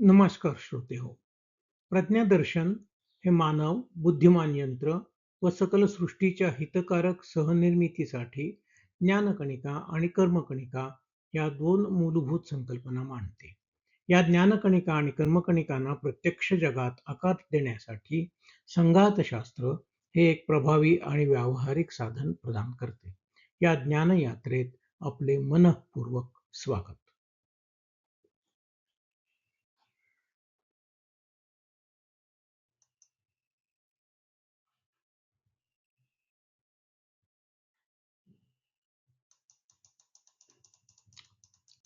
नमस्कार श्रोते हो. प्रज्ञादर्शन हे मानव, बुद्धिमान यंत्र व सकल सृष्टीच्या हितकारक सहनिर्मितीसाठी ज्ञानकणिका आणि कर्मकणिका या दोन मूलभूत संकल्पना मांडते. या ज्ञानकणिका आणि कर्मकणिकांना प्रत्यक्ष जगात आकार देण्यासाठी संघातशास्त्र हे एक प्रभावी आणि व्यावहारिक साधन प्रदान करते. या ज्ञानयात्रेत आपले मनःपूर्वक स्वागत.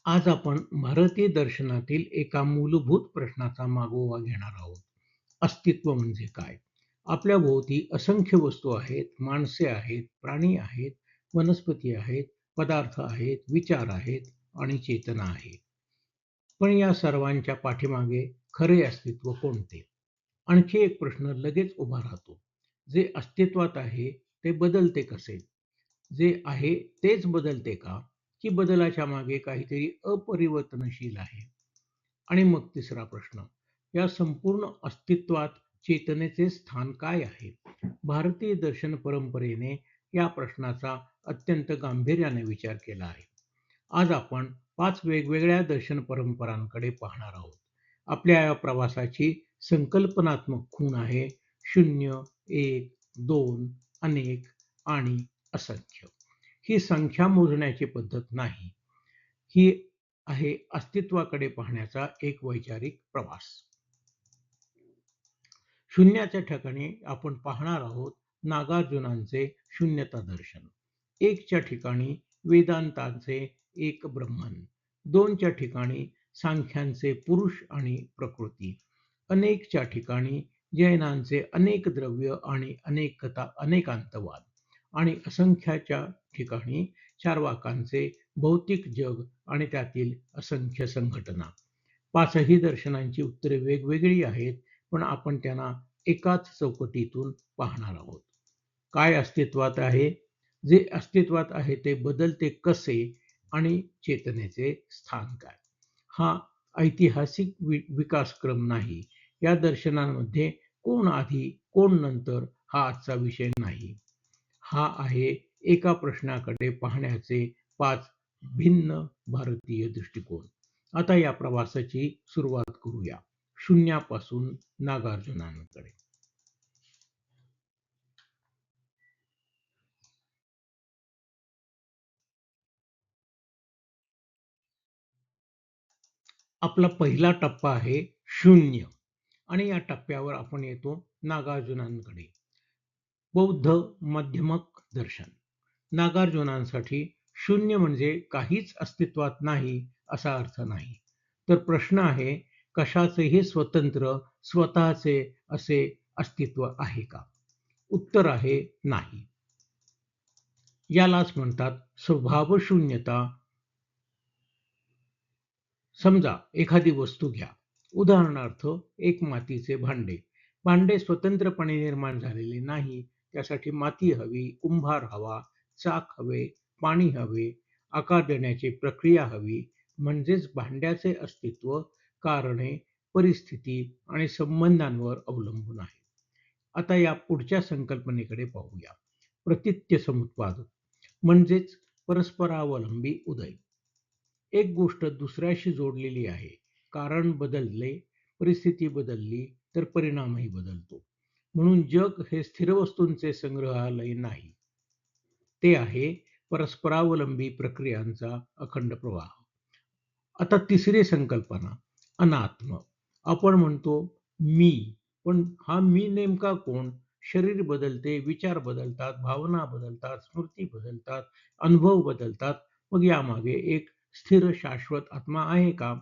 आज आपण भारतीय दर्शनातील एका मूलभूत प्रश्नाचा मागोवा घेणार आहोत. अस्तित्व म्हणजे काय? आपल्या भोवती असंख्य वस्तू आहेत, माणसे आहेत, प्राणी आहेत, वनस्पती आहेत, पदार्थ आहेत, विचार आहेत आणि चेतना आहे. पण या सर्वांच्या पाठीमागे खरे अस्तित्व कोणते? आणखी एक प्रश्न लगेच उभा राहतो. जे अस्तित्वात आहे ते बदलते कसे? जे आहे तेच बदलते का? की बदलाच्या मागे काहीतरी अपरिवर्तनशील आहे? आणि मग तिसरा प्रश्न, या संपूर्ण अस्तित्वात चेतनेचे स्थान काय आहे? भारतीय दर्शन परंपरेने या प्रश्नाचा अत्यंत गांभीर्याने विचार केला आहे. आज आपण 5 वेगवेगळ्या दर्शन परंपरांकडे पाहणार आहोत. आपल्या या प्रवासाची संकल्पनात्मक खूण आहे शून्य, एक, दोन, अनेक आणि असंख्य. ही संख्या मोजण्याची पद्धत नाही. ही आहे अस्तित्वाकडे पाहण्याचा एक वैचारिक प्रवास. शून्याच्या ठिकाणी आपण पाहणार आहोत नागार्जुनांचे शून्यता दर्शन. एकच्या ठिकाणी वेदांतांचे एक ब्रह्मन. दोनच्या ठिकाणी सांख्यांचे पुरुष आणि प्रकृती. अनेकच्या ठिकाणी जैनांचे अनेक द्रव्य आणि अनेकता अनेकांतवाद. आणि असंख्याच्या ठिकाणी चार्वाकांचे भौतिक जग आणि त्यातील असंख्य संघटना. पाचही दर्शनांची उत्तरे वेगवेगळी आहेत, पण आपण त्यांना एकाच चौकटीतून पाहणार आहोत. काय अस्तित्वात आहे? जे अस्तित्वात आहे ते बदलते कसे? आणि चेतनेचे स्थान काय? हा ऐतिहासिक विकासक्रम नाही. या दर्शनांमध्ये कोण आधी कोण नंतर हा आजचा विषय नाही. हा आहे एका प्रश्नाकडे पाहण्याचे 5 भिन्न भारतीय दृष्टिकोन. आता या प्रवासाची सुरुवात करूया शून्यापासून नागार्जुनांकडे. आपला पहिला टप्पा आहे शून्य आणि या टप्प्यावर आपण येतो नागार्जुनांकडे. बौद्ध माध्यमक दर्शन. नागार्जुनांसाठी शून्य म्हणजे काहीच अस्तित्वात नाही असा अर्थ नाही, तर प्रश्न आहे कशाचेही स्वतंत्र स्वतःचे असे अस्तित्व आहे का? उत्तर आहे नाही. यालाच म्हणतात स्वभावशून्यता. समजा एखादी वस्तू घ्या, उदाहरणार्थ एक मातीचे भांडे. भांडे स्वतंत्रपणे निर्माण झालेले नाही. त्यासाठी माती हवी, कुंभार हवा, चाक हवे, पाणी हवे, आकार देण्याची प्रक्रिया हवी. म्हणजेच भांड्याचे अस्तित्व कारणे, परिस्थिती आणि संबंधांवर अवलंबून आहे. आता या पुढच्या संकल्पनेकडे पाहूया. प्रतित्य समुत्पाद म्हणजेच परस्परावलंबी उदय. एक गोष्ट दुसऱ्याशी जोडलेली आहे. कारण बदलले, परिस्थिती बदलली तर परिणामही बदलतो. म्हणून जग हे स्थिर वस्तूंचे संग्रहालय नाही. ते आहे परस्परावलंबी प्रक्रियांचा अखंड प्रवाह. आता तिसरी संकल्पना अनात्म. आपण म्हणतो मी, पण हा मी नेमका कोण? शरीर बदलते, विचार बदलतात, भावना बदलतात, स्मृती बदलतात, अनुभव बदलतात. मग यामागे एक स्थिर शाश्वत आत्मा आहे का?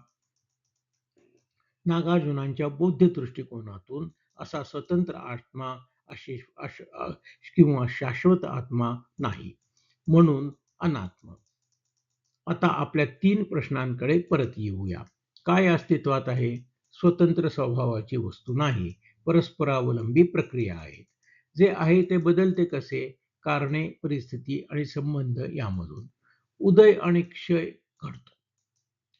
नागार्जुनांच्या बौद्ध दृष्टिकोनातून असा स्वतंत्र आत्मा किंवा शाश्वत आत्मा नाही. म्हणून अनात्म. आता आपल्या 3 प्रश्नांकडे परत येऊया. काय अस्तित्वात आहे? स्वतंत्र स्वभावाची वस्तू नाही, परस्परावलंबी प्रक्रिया आहेत. जे आहे ते बदलते कसे? कारणे, परिस्थिती आणि संबंध यामधून. उदय आणि क्षय घडतो.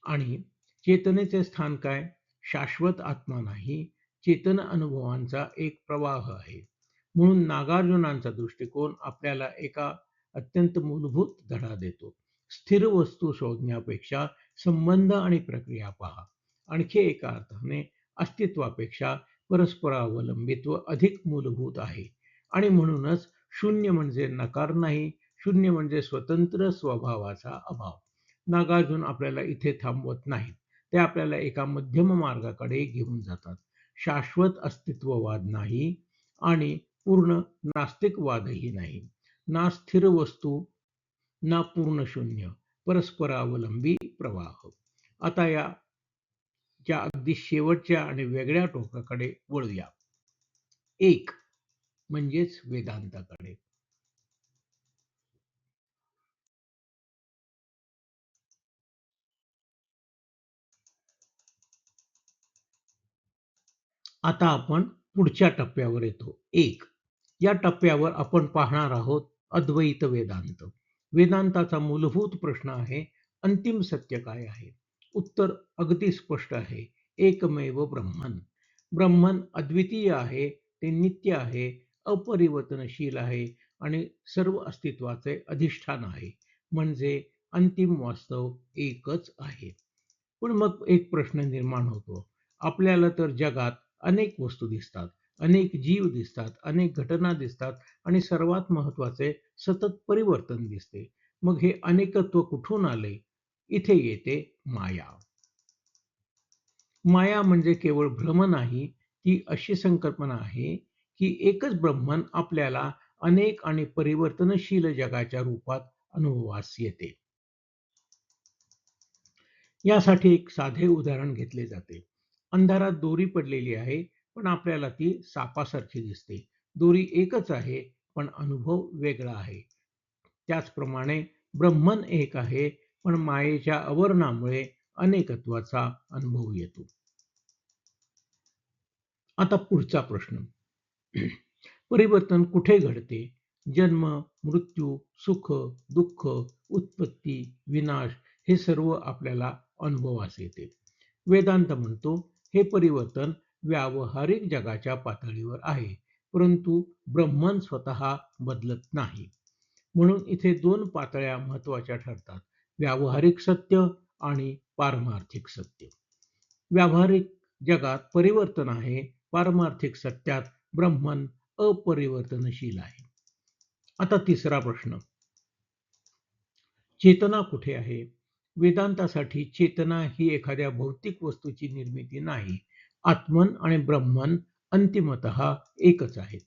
आणि चेतनेचे स्थान काय? शाश्वत आत्मा नाही, चेतन अनुभवांचा एक प्रवाह आहे. म्हणून नागार्जुनांचा दृष्टिकोन आपल्याला एका अत्यंत मूलभूत धडा देतो. स्थिर वस्तू शोधण्यापेक्षा संबंध आणि प्रक्रिया पहा. आणखी एका अर्थाने अस्तित्वापेक्षा परस्परावलंबित्व अधिक मूलभूत आहे. आणि म्हणूनच शून्य म्हणजे नकार नाही, शून्य म्हणजे स्वतंत्र स्वभावाचा अभाव. नागार्जुन आपल्याला इथे थांबवत नाहीत. ते आपल्याला एका मध्यम मार्गाकडे घेऊन जातात. शाश्वत अस्तित्ववाद नाही आणि पूर्ण नास्तिकवादही नाही. ना स्थिर वस्तू, ना पूर्ण शून्य, परस्परावलंबी प्रवाह. आता ज्या अगदी शेवटच्या आणि वेगळ्या टोकाकडे वळूया. एक म्हणजेच वेदांताकडे. आता आपण पुढच्या टप्प्यावर येतो. एक, या टप्प्यावर आपण पाहणार आहोत अद्वैत वेदांत. वेदांताचा मूलभूत प्रश्न आहे, अंतिम सत्य काय आहे? उत्तर अगदी स्पष्ट आहे, एकमेव ब्रह्मन. ब्रह्मन अद्वितीय आहे, ते नित्य आहे, अपरिवर्तनशील आहे आणि सर्व अस्तित्वाचे अधिष्ठान आहे. म्हणजे अंतिम वास्तव एकच आहे. पण मग एक प्रश्न निर्माण होतो. आपल्याला तर जगात अनेक वस्तू दिसतात, अनेक जीव दिसतात, अनेक घटना दिसतात आणि सर्वात महत्वाचे सतत परिवर्तन दिसते. मग हे अनेकत्व कुठून आले? इथे येते माया. माया म्हणजे केवळ भ्रम नाही, ती अशी संकल्पना आहे की एकच ब्रह्मन आपल्याला अनेक आणि परिवर्तनशील जगाच्या रूपात अनुभवास येते. यासाठी एक साधे उदाहरण घेतले जाते. अंधारात दोरी पडलेली आहे, पण आपल्याला ती सापासारखी दिसते. दोरी एकच आहे, पण अनुभव वेगळा आहे. त्याचप्रमाणे ब्रह्मन एक आहे, पण मायेच्या आवरणामुळे अनेकत्वाचा अनुभव येतो. आता पुढचा प्रश्न. परिवर्तन कुठे घडते? जन्म, मृत्यू, सुख, दुःख, उत्पत्ती, विनाश हे सर्व आपल्याला अनुभवास येते. वेदांत म्हणतो हे परिवर्तन व्यावहारिक जगाच्या पातळीवर आहे, परंतु ब्रह्मन स्वतः बदलत नाही. म्हणून इथे दोन पातळ्या महत्वाच्या ठरतात, व्यावहारिक सत्य आणि पारमार्थिक सत्य. व्यावहारिक जगात परिवर्तन आहे, पारमार्थिक सत्यात ब्रह्मन अपरिवर्तनशील आहे. आता तिसरा प्रश्न, चेतना कुठे आहे? वेदांतासाठी चेतना ही एखाद्या भौतिक वस्तूची निर्मिती नाही. आत्मन आणि ब्रह्मन अंतिमतः एकच आहेत.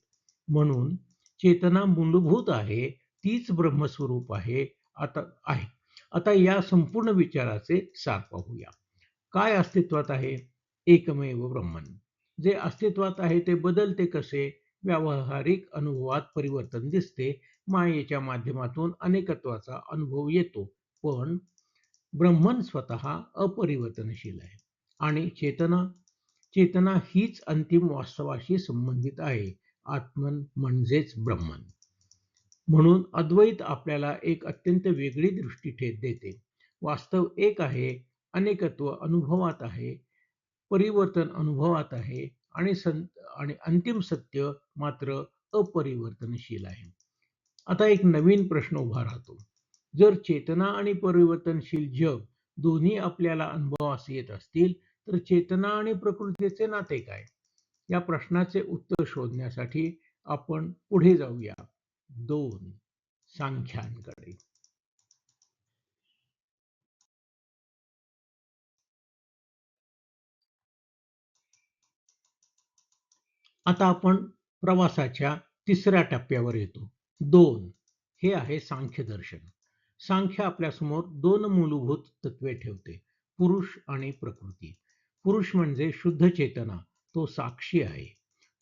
म्हणून चेतना मूलभूत आहे, तीच ब्रह्मस्वरूप आहे. आता या संपूर्ण विचाराचे सार पाहूया. काय अस्तित्वात आहे? एकमेव ब्रह्मन. जे अस्तित्वात आहे ते बदलते कसे? व्यावहारिक अनुभवात परिवर्तन दिसते, मायेच्या माध्यमातून अनेकत्वाचा अनुभव येतो, पण ब्रह्मन स्वतः अपरिवर्तनशील आहे. आणि चेतना चेतना हीच अंतिम वास्तवाशी संबंधित आहे. आत्मन म्हणजेच ब्रह्मन. म्हणून अद्वैत आपल्याला एक अत्यंत वेगळी दृष्टी देते. वास्तव एक आहे, अनेकत्व अनुभवात आहे, परिवर्तन अनुभवात आहे आणि अंतिम सत्य मात्र अपरिवर्तनशील आहे. आता एक नवीन प्रश्न उभा राहतो. जर चेतना आणि परिवर्तनशील जग दोन्ही आपल्याला अनुभवास येत असतील, तर चेतना आणि प्रकृतीचे नाते काय? या प्रश्नाचे उत्तर शोधण्यासाठी आपण पुढे जाऊया. 2. सांख्यांकडे. आता आपण प्रवासाच्या तिसऱ्या टप्प्यावर येतो. 2. हे आहे सांख्य दर्शन. सांख्य आपल्यासमोर दोन मूलभूत तत्वे ठेवते, पुरुष आणि प्रकृती. पुरुष म्हणजे शुद्ध चेतना, तो साक्षी आहे.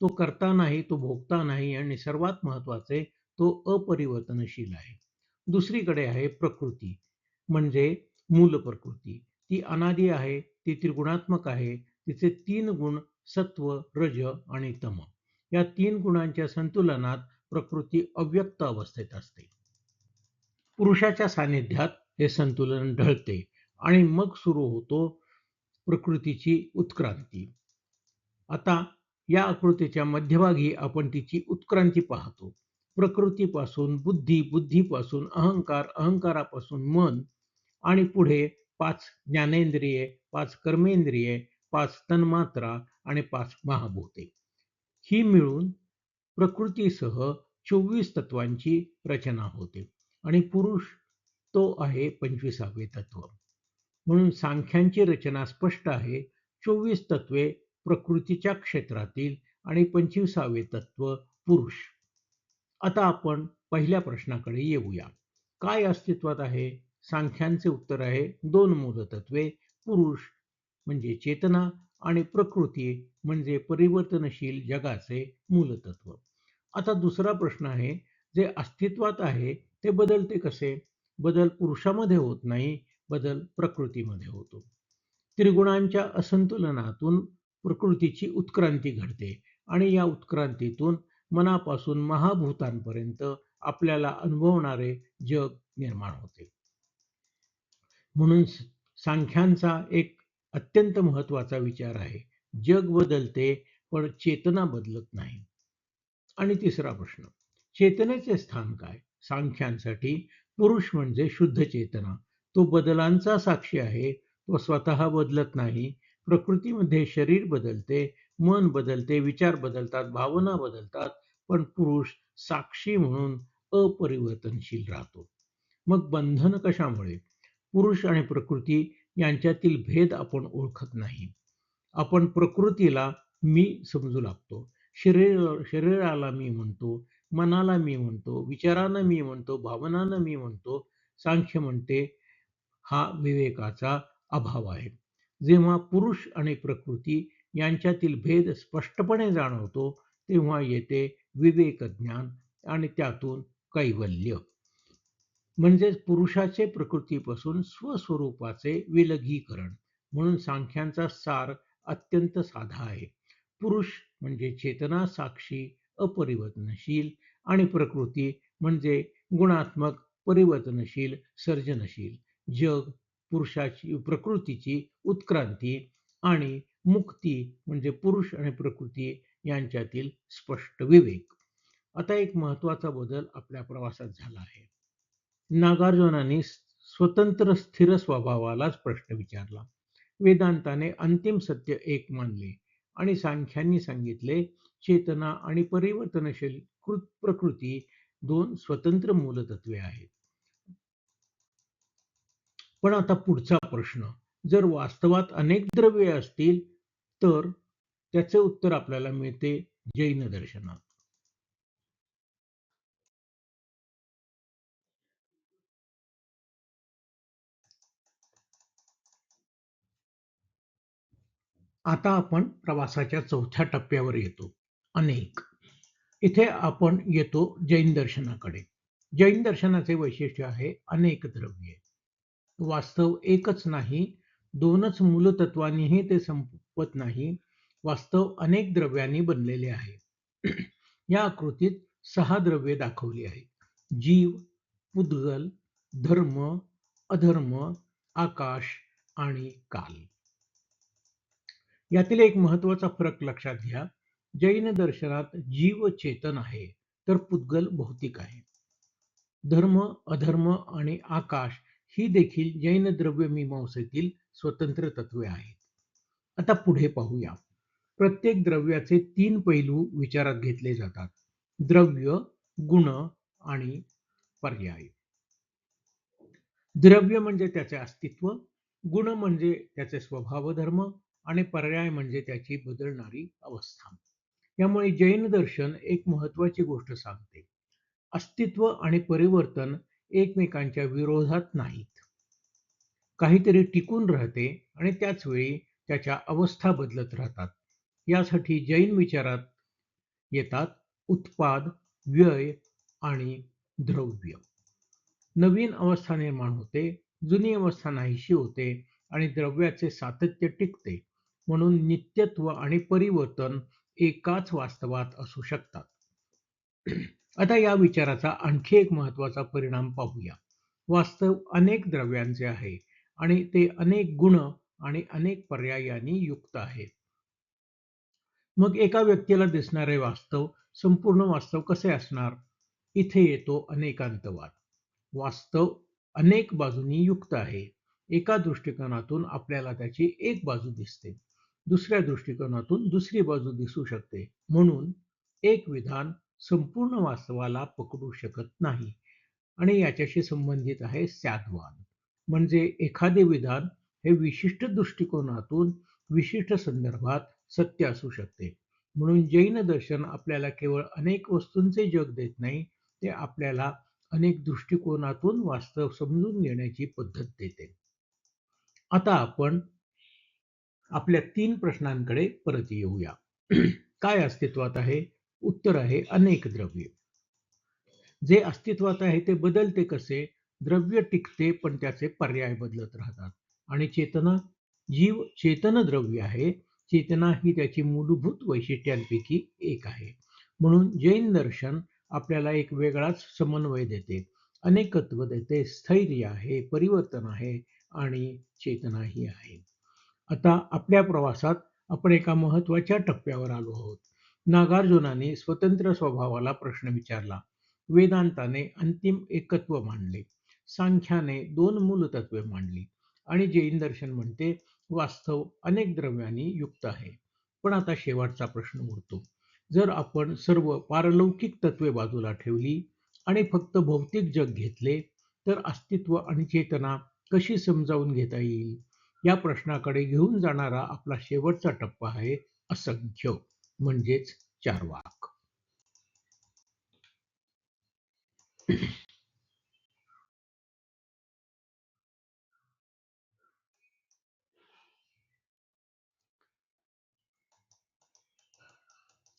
तो करता नाही, तो भोगता नाही आणि सर्वात महत्वाचे तो अपरिवर्तनशील आहे. दुसरीकडे आहे प्रकृती, म्हणजे मूल प्रकृती. ती अनादी आहे, ती त्रिगुणात्मक आहे. तिचे 3 गुण सत्व, रज आणि तम. या 3 गुणांच्या संतुलनात प्रकृती अव्यक्त अवस्थेत असते. पुरुषाच्या सानिध्यात हे संतुलन ढळते आणि मग सुरू होतो प्रकृतीची उत्क्रांती. आता या आकृतीच्या मध्यभागी आपण तिची उत्क्रांती पाहतो. प्रकृतीपासून बुद्धी, बुद्धीपासून अहंकार, अहंकारापासून मन आणि पुढे 5 ज्ञानेंद्रिये, 5 कर्मेंद्रिये, 5 तन्मात्रा आणि 5 महाभूते. ही मिळून प्रकृतीसह 24 तत्वांची रचना होते आणि पुरुष तो आहे 25वे तत्व. म्हणून सांख्यांची रचना स्पष्ट आहे. 24 तत्वे प्रकृतीच्या क्षेत्रातील आणि 25वे तत्व पुरुष. आता आपण पहिल्या प्रश्नाकडे येऊया. काय अस्तित्वात आहे? सांख्यांचे उत्तर आहे 2 मूलतत्वे, पुरुष म्हणजे चेतना आणि प्रकृती म्हणजे परिवर्तनशील जगाचे मूलतत्व. आता दुसरा प्रश्न आहे, जे अस्तित्वात आहे ते बदलते कसे? बदल पुरुषामध्ये होत नाही, बदल प्रकृतीमध्ये होतो. त्रिगुणांच्या असंतुलनातून प्रकृतीची उत्क्रांती घडते आणि या उत्क्रांतीतून मनापासून महाभूतांपर्यंत आपल्याला अनुभवणारे जग निर्माण होते. म्हणून सांख्यांचा एक अत्यंत महत्वाचा विचार आहे, जग बदलते पण चेतना बदलत नाही. आणि तिसरा प्रश्न, चेतनेचे स्थान काय? सांख्यांसाठी पुरुष म्हणजे शुद्ध चेतना. तो बदलांचा साक्षी आहे. तो स्वतः बदलत नाही. प्रकृतीमध्ये शरीर बदलते, मन बदलते, विचार बदलतात, भावना बदलतात, पण पुरुष साक्षी म्हणून अपरिवर्तनशील राहतो. मग बंधन कशामुळे? पुरुष आणि प्रकृती यांच्यातील भेद आपण ओळखत नाही. आपण प्रकृतीला मी समजू लागतो. शरीराला मी म्हणतो, मनाला मी म्हणतो, विचारांना मी म्हणतो, भावनांना मी म्हणतो. सांख्य म्हणते हा विवेकाचा अभाव आहे. जेव्हा पुरुष आणि प्रकृती यांच्यातील भेद स्पष्टपणे जाणवतो, तेव्हा येते विवेक ज्ञान आणि त्यातून कैवल्य. म्हणजेच पुरुषाचे प्रकृतीपासून स्वस्वरूपाचे विलगीकरण. म्हणून सांख्यांचा सार अत्यंत साधा आहे. पुरुष म्हणजे चेतना साक्षी, अपरिवर्तनशील आणि प्रकृती म्हणजे गुणात्मक, परिवर्तनशील, सर्जनशील. जग पुरुषाची प्रकृतीची उत्क्रांती आणि मुक्ती म्हणजे पुरुष आणि प्रकृती यांच्यातील स्पष्ट विवेक. आता एक महत्वाचा बदल आपल्या प्रवासात झाला आहे. नागार्जुनांनी स्वतंत्र स्थिर स्वभावालाच प्रश्न विचारला. वेदांताने अंतिम सत्य एक मानले आणि सांख्यांनी सांगितले चेतना आणि परिवर्तनशील प्रकृती 2 स्वतंत्र मूलतत्वे आहेत. पण आता पुढचा प्रश्न, जर वास्तवात अनेक द्रव्ये असतील तर? त्याचे उत्तर आपल्याला मिळते जैन दर्शनात. आता आपण प्रवासाच्या चौथ्या टप्प्यावर येतो, अनेक. इथे आपण येतो जैन दर्शनाकडे. जैन दर्शनाचे वैशिष्ट्य आहे अनेक द्रव्ये. वास्तव एकच नाही, 2च मूलतत्वांनीही ते संपत नाही. वास्तव अनेक द्रव्यांनी बनलेले आहे. या आकृतीत 6 द्रव्ये दाखवली आहेत. जीव, पुद्गल, धर्म, अधर्म, आकाश आणि काल. यातील एक महत्वाचा फरक लक्षात घ्या. जैन दर्शनात जीव चेतन आहे, तर पुद्गल भौतिक आहे. धर्म, अधर्म आणि आकाश ही देखील जैन द्रव्यमीमांसेतील स्वतंत्र तत्वे आहेत. आता पुढे पाहूया. प्रत्येक द्रव्याचे 3 पैलू विचारात घेतले जातात. द्रव्य, गुण आणि पर्याय. द्रव्य म्हणजे त्याचे अस्तित्व, गुण म्हणजे त्याचे स्वभाव धर्म आणि पर्याय म्हणजे त्याची बदलणारी अवस्था. यामुळे जैन दर्शन एक महत्वाची गोष्ट सांगते. अस्तित्व आणि परिवर्तन एकमेकांच्या विरोधात नाहीत. काहीतरी टिकून राहते आणि त्याच वेळी त्याच्या अवस्था बदलत राहतात. यासाठी जैन विचारात येतात उत्पाद, व्यय आणि द्रव्य. नवीन अवस्था निर्माण होते, जुनी अवस्था नाहीशी होते आणि द्रव्याचे सातत्य टिकते. म्हणून नित्यत्व आणि परिवर्तन एकाच वास्तवात असू शकतात. आता या विचाराचा आणखी एक महत्वाचा परिणाम पाहूया. वास्तव अनेक द्रव्यांचे आहे आणि ते अनेक गुण आणि अनेक पर्यायांनी युक्त आहे. मग एका व्यक्तीला दिसणारे वास्तव संपूर्ण वास्तव कसे असणार? इथे येतो अनेकांतवाद. वास्तव अनेक बाजूंनी युक्त आहे. एका दृष्टिकोनातून आपल्याला त्याची एक बाजू दिसते. दुसऱ्या दृष्टिकोनातून दुसरी बाजू दिसू शकते. म्हणून एक विधान संपूर्ण वास्तवाला पकडू शकत नाही आणि याच्याशी संबंधित आहे स्याद्वाद. म्हणजे एखादे विधान हे विशिष्ट दृष्टिकोनातून विशिष्ट संदर्भात सत्य असू शकते. म्हणून जैन दर्शन आपल्याला केवळ अनेक वस्तूंचे जग देत नाही, ते आपल्याला अनेक दृष्टिकोनातून वास्तव समजून घेण्याची पद्धत देते. आता आपण आपल्या 3 प्रश्नांकडे परत येऊया. काय अस्तित्वात आहे? उत्तर आहे अनेक द्रव्ये. जे अस्तित्वात आहे ते बदलते कसे? द्रव्य टिकते पण त्याचे पर्याय बदलत राहतात. आणि चेतना? जीव चेतन द्रव्य आहे. चेतना ही त्याची मूलभूत वैशिष्ट्यांपैकी एक आहे. म्हणून जैन दर्शन आपल्याला एक वेगळाच समन्वय देते. अनेकत्व देते, स्थैर्य आहे, परिवर्तन आहे आणि चेतनाही आहे. आता आपल्या प्रवासात आपण एका महत्वाच्या टप्प्यावर आलो आहोत. नागार्जुनाने स्वतंत्र स्वभावाला प्रश्न विचारला. वेदांताने अंतिम एकत्व मांडले. सांख्याने 2 मूलतत्वे मांडली आणि जैन दर्शन म्हणते वास्तव अनेक द्रव्यांनी युक्त आहे. पण आता शेवटचा प्रश्न उरतो. जर आपण सर्व पारलौकिक तत्वे बाजूला ठेवली आणि फक्त भौतिक जग घेतले, तर अस्तित्व आणि चेतना कशी समजावून घेता येईल? या प्रश्नाकडे घेऊन जाणारा आपला शेवटचा टप्पा आहे असंख्य, म्हणजेच चार्वाक.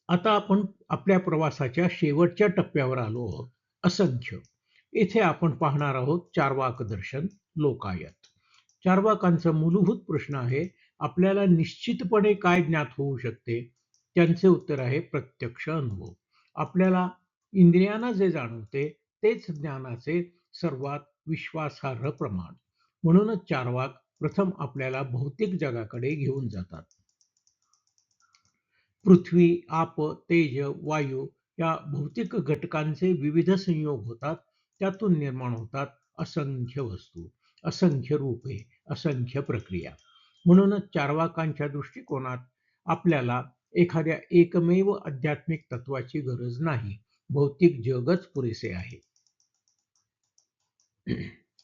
आता आपण आपल्या प्रवासाच्या शेवटच्या टप्प्यावर आलो आहोत. असंख्य. येथे आपण पाहणार आहोत चार्वाक दर्शन, लोकायत. चार्वाकांचा मूलभूत प्रश्न आहे, आपल्याला निश्चितपणे काय ज्ञात होऊ शकते? त्यांचे उत्तर आहे प्रत्यक्ष अनुभव. आपल्याला इंद्रियांना जे जाणवते तेच ज्ञानाचे सर्वात विश्वासार्ह प्रमाण. म्हणूनच चार्वाक प्रथम आपल्याला भौतिक जगाकडे घेऊन जातात. पृथ्वी, आप, तेज, वायू या भौतिक घटकांचे विविध संयोग होतात. त्यातून निर्माण होतात असंख्य वस्तू, असंख्य रूपे, असंख्य प्रक्रिया. म्हणूनच चार्वाकांच्या दृष्टिकोनात आपल्याला एखाद्या एकमेव आध्यात्मिक तत्वाची गरज नाही. भौतिक जगच पुरेसे आहे.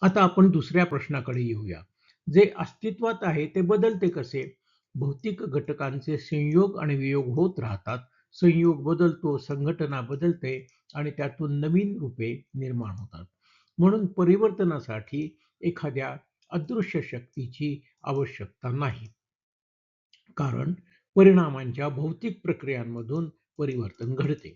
आता आपण दुसऱ्या प्रश्नाकडे येऊया. जे अस्तित्वात आहे ते बदलते कसे? भौतिक घटकांचे संयोग आणि वियोग होत राहतात. संयोग बदलतो, संघटना बदलते आणि त्यातून नवीन रूपे निर्माण होतात. म्हणून परिवर्तनासाठी एखाद्या अदृश्य शक्तीची आवश्यकता नाही. कारण परिणामांच्या भौतिक प्रक्रियांमधून परिवर्तन घडते.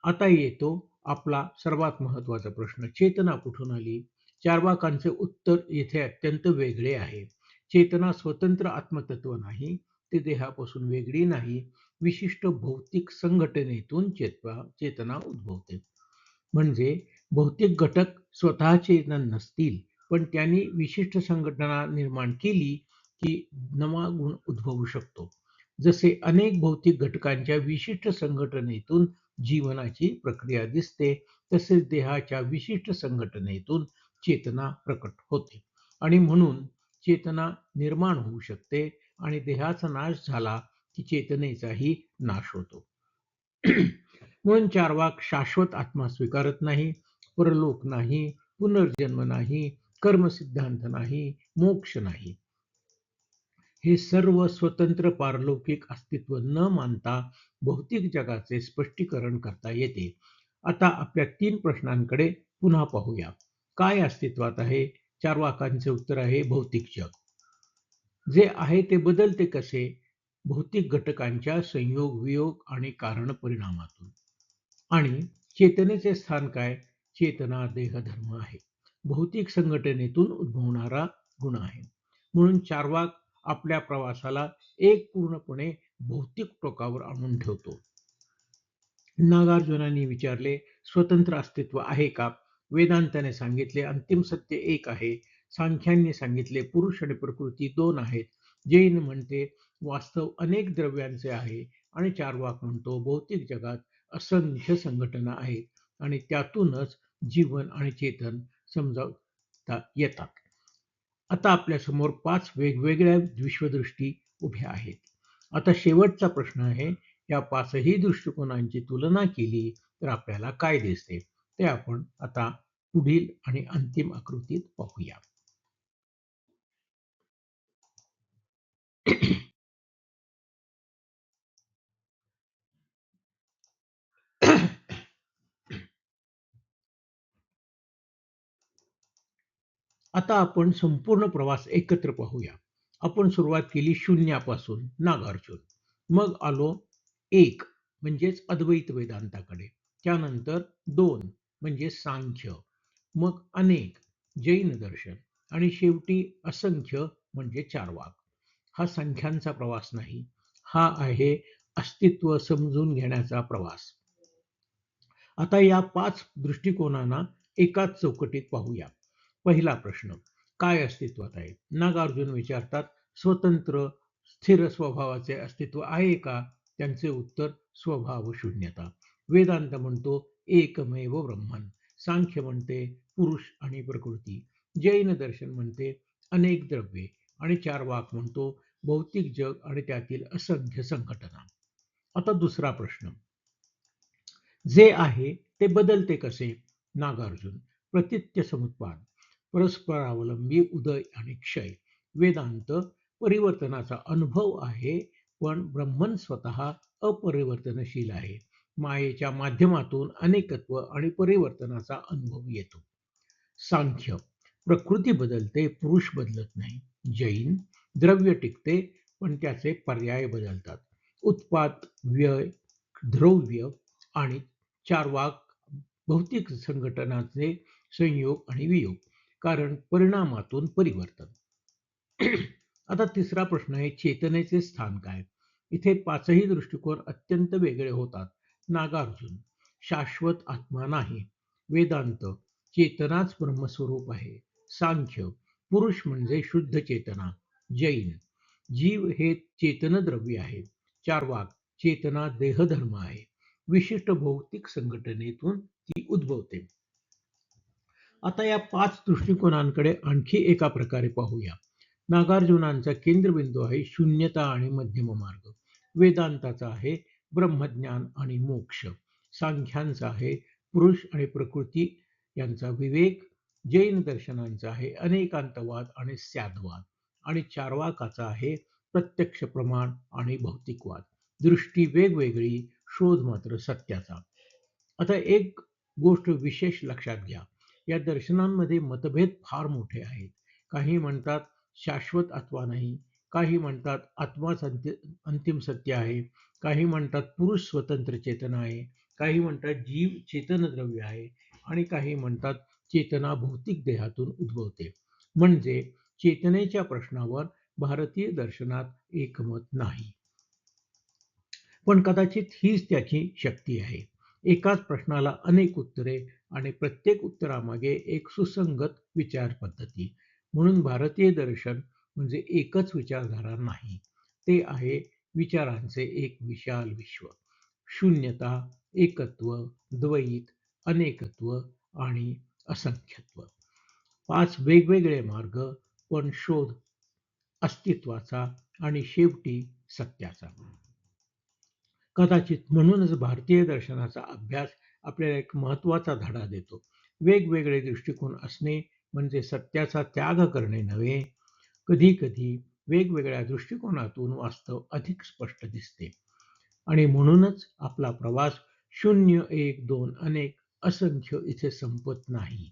आता येतो आपला सर्वात महत्वाचा प्रश्न, चेतना कुठून आली? चार्वाकांचे उत्तर येथे अत्यंत वेगळे आहे. चेतना स्वतंत्र आत्मतत्व नाही, ते देहापासून वेगळी नाही. विशिष्ट भौतिक संघटनेतून चेतना उद्भवते. म्हणजे भौतिक घटक स्वतः चेतन नसतील, पण त्यांनी विशिष्ट संघटना निर्माण केली की नवा गुण उद्भवू शकतो. जसे अनेक भौतिक घटकांच्या विशिष्ट संघटनेतून जीवनाची प्रक्रिया दिसते, तसेच देहाच्या विशिष्ट संघटनेतून चेतना प्रकट होते आणि म्हणून चेतना निर्माण होऊ शकते आणि देहाचा नाश झाला की चेतनेचाही नाश होतो. म्हणून चार्वाक शाश्वत आत्मा स्वीकारत नाही, परलोक नाही, पुनर्जन्म नाही, कर्म सिद्धांत नाही, मोक्ष नाही. हे सर्व स्वतंत्र पारलौकिक अस्तित्व न मानता भौतिक जगाचे स्पष्टीकरण करता येते. आता आपल्या 3 प्रश्नांकडे पुन्हा पाहूया. काय अस्तित्वात आहे? चार्वाकांचे उत्तर आहे भौतिक जग. जे आहे ते बदलते कसे? भौतिक घटकांच्या संयोग, वियोग आणि कारण परिणामातून. आणि चेतनेचे स्थान काय? चेतना देहधर्म आहे. भौतिक संघटनेतून उद्भवणारा गुण आहे. म्हणून चार्वाक आपल्या प्रवासाला एक पूर्णपणे भौतिक टोकावर आणून ठेवतो. नागार्जुनाने विचारले, स्वतंत्र अस्तित्व आहे का? वेदांताने सांगितले, अंतिम सत्य एक आहे. सांख्यांनी सांगितले पुरुष आणि प्रकृती दोन आहेत. जैन म्हणते वास्तव अनेक द्रव्यांचे आहे आणि चार्वाक म्हणतो भौतिक जगात असंख्य संघटना आहेत आणि त्यातूनच जीवन आणि चेतन समजावता येतात. आता आपल्यासमोर पाच वेगवेगळ्या विश्वदृष्टी उभ्या आहेत. आता शेवटचा प्रश्न आहे, या पाचही दृष्टिकोनांची तुलना केली तर आपल्याला काय दिसते? ते आपण आता पुढील आणि अंतिम आकृतीत पाहूया. आता आपण संपूर्ण प्रवास एकत्र पाहूया. आपण सुरुवात केली शून्यापासून, नागार्जुन. मग आलो एक म्हणजेच अद्वैत वेदांताकडे. त्यानंतर दोन म्हणजे सांख्य, मग अनेक जैन दर्शन आणि शेवटी असंख्य म्हणजे चार्वाक. हा संख्यांचा प्रवास नाही, हा आहे अस्तित्व समजून घेण्याचा प्रवास. आता या पाच दृष्टिकोनांना एकाच चौकटीत पाहूया. पहिला प्रश्न, काय अस्तित्वात आहे? नागार्जुन विचारतात, स्वतंत्र स्थिर स्वभावाचे अस्तित्व आहे का? त्यांचे उत्तर, स्वभाव शून्यता. वेदांत म्हणतो एकमेव ब्रह्मन. सांख्य म्हणते पुरुष आणि प्रकृती. जैन दर्शन म्हणते अनेक द्रव्ये आणि चार्वाक म्हणतो भौतिक जग आणि त्यातील असंख्य संघटना. आता दुसरा प्रश्न, जे आहे ते बदलते कसे? नागार्जुन, प्रतीत्य समुत्पाद, परस्परावलंबी उदय आणि क्षय. वेदांत, परिवर्तनाचा अनुभव आहे, पण ब्रह्मन स्वतः अपरिवर्तनशील आहे. मायेच्या माध्यमातून अनेकत्व आणि परिवर्तनाचा अनुभव येतो. सांख्य, प्रकृती बदलते, पुरुष बदलत नाही. जैन, द्रव्य टिकते, पण त्याचे पर्याय बदलतात. उत्पाद, व्यय, द्रव्य आणि चार्वाक, भौतिक संघटनाचे संयोग आणि वियोग, कारण परिणामातून परिवर्तन. आता तिसरा प्रश्न आहे, चेतनेचे स्थान काय? इथे पाचही दृष्टिकोन अत्यंत वेगळे होतात. नागार्जुन, शाश्वत आत्मा नाही. वेदांत, चेतनाच ब्रह्मस्वरूप आहे. सांख्य, पुरुष म्हणजे शुद्ध चेतना. जैन, जीव हे चेतन द्रव्य आहे. चार्वाक, चेतना देहधर्म आहे. विशिष्ट भौतिक संघटनेतून ती उद्भवते. आता या पाच दृष्टिकोनांकडे आणखी एका प्रकारे पाहूया. नागार्जुनांचा केंद्रबिंदू आहे शून्यता आणि मध्यम मार्ग. वेदांताचा आहे ब्रह्मज्ञान आणि मोक्ष. सांख्यांचा आहे पुरुष आणि प्रकृती यांचा विवेक. जैन दर्शनांचा आहे अनेकांतवाद आणि स्याद्वाद. आणि चार्वाकाचा आहे प्रत्यक्ष प्रमाण आणि भौतिकवाद. दृष्टी वेगवेगळी, शोध मात्र सत्याचा. आता एक गोष्ट विशेष लक्षात घ्या, या दर्शनांमध्ये मतभेद फार मोठे आहेत. काही म्हणतात शाश्वत आत्मा नाही, काही म्हणतात आत्माच अंतिम सत्य आहे, काही म्हणतात पुरुष स्वतंत्र चेतना आहे, काही म्हणतात जीव चेतन द्रव्य आहे आणि काही म्हणतात चेतना भौतिक देहातून उद्भवते. म्हणजे चेतनेच्या प्रश्नावर भारतीय दर्शनात एकमत नाही. पण कदाचित हीच त्याची शक्ती आहे. एकाच प्रश्नाला अनेक उत्तरे आणि प्रत्येक उत्तरामागे एक सुसंगत विचार पद्धती. म्हणून भारतीय दर्शन म्हणजे एकच विचारधारा नाही, ते आहे विचारांचे एक विशाल विश्व. शून्यता, एकत्व, द्वैत, अनेकत्व आणि असंख्यत्व. पाच वेगवेगळे मार्ग, पण शोध अस्तित्वाचा आणि शेवटी सत्याचा. कदाचित म्हणूनच भारतीय दर्शनाचा अभ्यास आपल्याला एक महत्त्वाचा धडा देतो. वेगवेगळे दृष्टिकोन असणे म्हणजे सत्याचा त्याग करणे नव्हे. कधी-कधी वेगवेगळ्या दृष्टिकोनातून वास्तव अधिक स्पष्ट दिसते. आणि म्हणूनच आपला प्रवास शून्य, एक, दोन, अनेक, असंख्य इथे संपत नाही.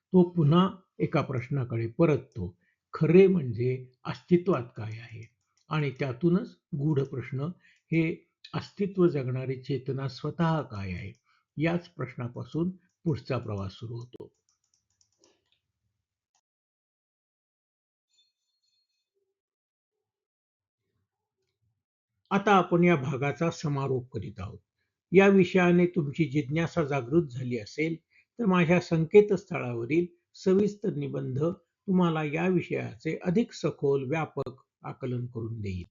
तो पुन्हा एका प्रश्नाकडे परततो. खरे म्हणजे अस्तित्वात काय आहे? आणि त्यातूनच गूढ प्रश्न, हे अस्तित्व जगणारी चेतना स्वतः काय आहे? याच प्रश्नापासून पुढचा प्रवास सुरू होतो. आता आपण या भागाचा समारोप करीत आहोत. या विषयाने तुमची जिज्ञासा जागृत झाली असेल तर माझ्या संकेतस्थळावरील सविस्तर निबंध तुम्हाला या विषयाचे अधिक सखोल, व्यापक आकलन करून देईल.